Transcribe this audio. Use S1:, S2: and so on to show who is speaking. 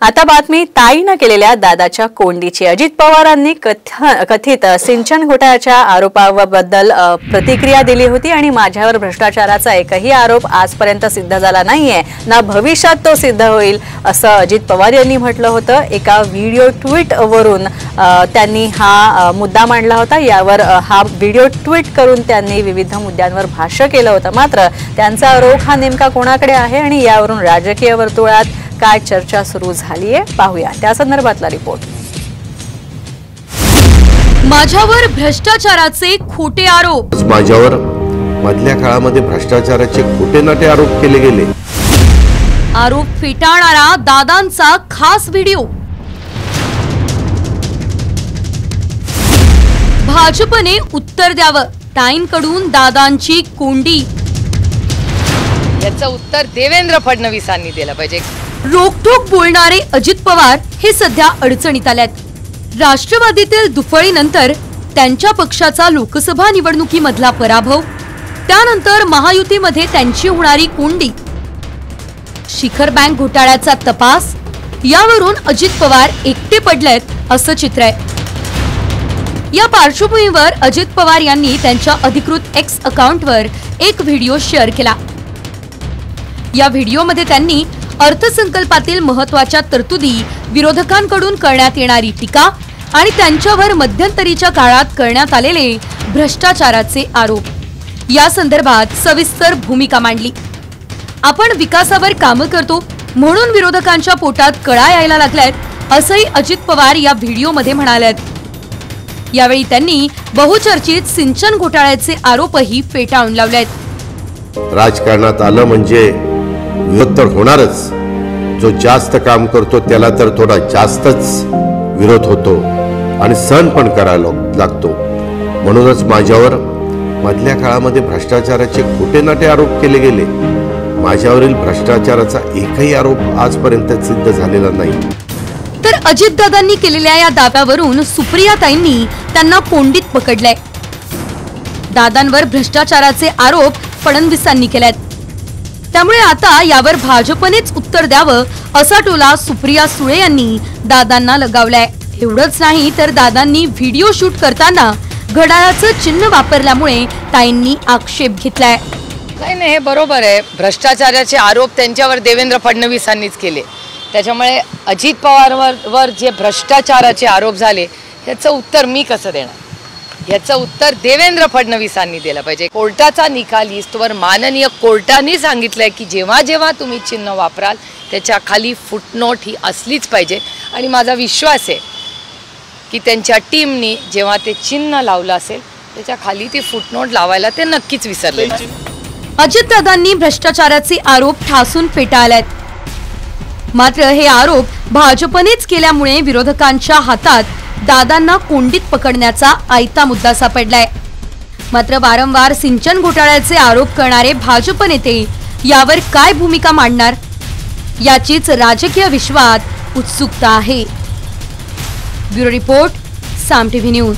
S1: आता बातमी ताईनं केलेल्या दादाच्या कोंडीची। अजित पवारांनी कथित सिंचन घोटाळ्याच्या आरोपाबद्दल प्रतिक्रिया दिली होती आणि माझ्यावर भ्रष्टाचाराचा एकही आरोप आजपर्यंत सिद्ध झाला नाहीये, ना भविष्यात तो सिद्ध होईल असं अजित पवार यांनी म्हटलं होतं। एका व्हिडिओ ट्वीट वरून त्यांनी हा मुद्दा मांडला होता। यावर हा व्हिडिओ ट्वीट करून त्यांनी विविध मुद्द्यांवर भाष्य केलं होतं। मात्र त्यांचा रोख हा नेमका कोणाकडे आहे आणि यावरून राजकीय वर्तुळात काय चर्चा सुरू झाली आहे पाहूया त्या संदर्भातला रिपोर्ट।
S2: माझ्यावर भ्रष्टाचाराचे खोटे आरोप।
S3: माझ्यावर मधल्या काळामध्ये भ्रष्टाचाराचे खोटे नाटे आरोप केले गेले।
S2: आरोप फेटाळणारा दादांचा खास व्हिडिओ। भाजपने उत्तर द्यावं, ताईंकडून दादांची कोंडी।
S4: याचं उत्तर देवेंद्र फडणवीसांनी दिलं पाहिजे।
S2: रोखठोक बोलणारे अजित पवार हे सध्या अडचणीत आलेत। राष्ट्रवादीतील दुफळीनंतर त्यांच्या पक्षाचा लोकसभा निवडणुकीमधला पराभव, त्यानंतर महायुतीमध्ये त्यांची होणारी कोंडी, शिखर बँक घोटाळ्याचा तपास, यावरून अजित पवार एकटे पडलेत असं चित्र आहे। या पार्श्वभूमीवर अजित पवार यांनी त्यांच्या अधिकृत एक्स अकाउंटवर एक व्हिडिओ शेअर केला। या व्हिडिओमध्ये त्यांनी अर्थसंकल्पातील महत्त्वाच्या तरतुदी, विरोधकांकडून करण्यात येणारी टीका आणि त्यांच्यावर मध्यंतरीच्या काळात करण्यात आलेले भ्रष्टाचाराचे आरोप या संदर्भात सविस्तर भूमिका मांडली। आपण विकासावर कामं करतो म्हणून विरोधकांच्या पोटात कळा यायला लागल्यात असंही अजित पवार या व्हिडिओमध्ये म्हणालेत। यावेळी त्यांनी बहुचर्चित सिंचन घोटाळ्याचे आरोपही फेटाळून लावलेत।
S3: राजकारणात आलं म्हणजे विरोध तर होणारच। जो जास्त काम करतो त्याला तर थोडा जास्तच विरोध होतो आणि सहन पण करायला लागतो। म्हणूनच माझ्यावर मधल्या काळामध्ये भ्रष्टाचाराचे खोटे नाटे आरोप केले गेले। माझ्यावरील भ्रष्टाचाराचा एकही आरोप आजपर्यंत सिद्ध झालेला नाही।
S2: तर अजितदादांनी केलेल्या या दाव्यावरून सुप्रियाताईंनी त्यांना कोंडीत पकडलंय। दादांवर भ्रष्टाचाराचे आरोप फडणवीसांनी केलेत, त्यामुळे आता यावर भाजपनेच उत्तर द्यावं असा टोला सुप्रिया सुळे यांनी दादांना लगावलाय। एवढंच नाही तर दादांनी व्हिडिओ शूट करताना घड्याळाचं चिन्ह वापरल्यामुळे ताईंनी आक्षेप घेतलाय।
S4: नाही, हे बरोबर आहे। भ्रष्टाचाराचे आरोप त्यांच्यावर देवेंद्र फडणवीसांनीच केले, त्याच्यामुळे अजित पवारवर जे भ्रष्टाचाराचे आरोप झाले याचं उत्तर मी कसं देणार? याचं उत्तर देवेंद्र फडणवीसांनी दिलं पाहिजे। कोर्टाचा निकाल येईस्तोवर माननीय कोर्टाने सांगितलंय की जेव्हा जेव्हा तुम्ही चिन्ह वापराल त्याच्या खाली फुटनोट ही असलीच पाहिजे आणि माझा विश्वास आहे की त्यांच्या टीमनी जेव्हा ते चिन्ह लावलं असेल त्याच्या खाली ती फुटनोट लावायला ते नक्कीच विसरले।
S2: अजितदादांनी भ्रष्टाचाराचे आरोप ठासून फेटाळलेत। मात्र हे आरोप भाजपनेच केल्यामुळे विरोधकांच्या हातात दादांना कोंडीत पकडण्याचा आयता मुद्दा सापडलाय। मात्र वारंवार सिंचन घोटाळ्याचे आरोप करणारे भाजप नेते यावर काय भूमिका मांडणार याचीच राजकीय विश्वात उत्सुकता आहे। ब्युरो रिपोर्ट, साम टीव्ही न्यूज।